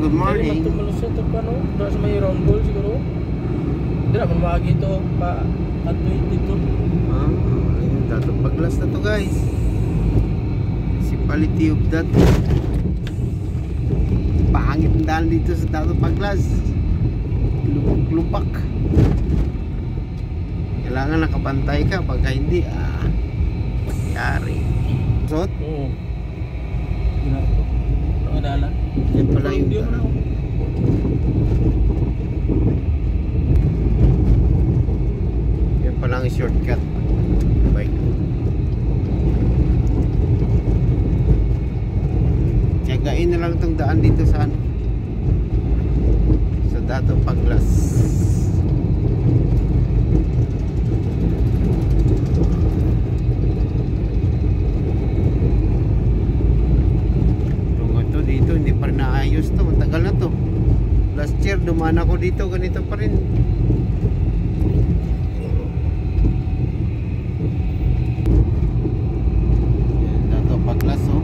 good morning. Dili magtumulusot ito pa no? Doon sa may round goal siguro. Hindi na, mamagi ito pa at dito. Ayun, Dato Paglas na to guys. Municipality of Dato. Pangit ang daan dito sa Dato Paglas. Lupak. Kailangan nakabantay ka, pagka hindi yari. Sot? Oo. Ginagawa. Nakadalan. Yan pala yung daan. Yan pala ang shortcut. Bike. Tiyagain na lang itong daan dito sa Dato Paglas. Dito hindi pa rin naayos to, matagal na to. Last year dumaan ako dito, ganito pa rin. Yan, Dato Paglas oh.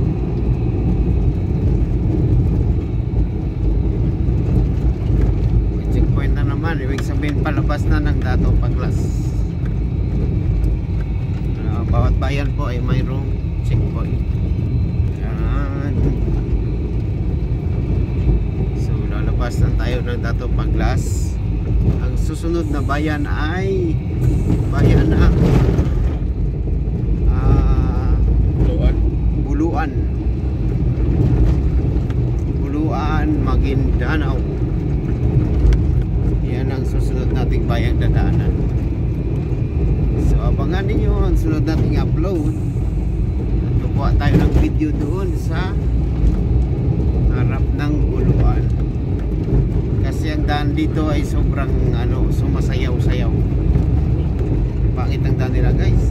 May checkpoint na naman, ibig sabihin palabas na ng Dato Paglas. Bawat bayan po ay mayroong checkpoint. Labas na tayo ng Dato Paglas. Ang susunod na bayan ay bayan ng Buluan, Maguindanao. Yan ang susunod nating bayang dadaanan. So abangan ninyo ang sunod nating upload. Tukuha tayo ng video doon sa harap ng Buluan. Kasi ang daan dito ay sobrang sumasayaw-sayaw. Pangit ang daan nila guys.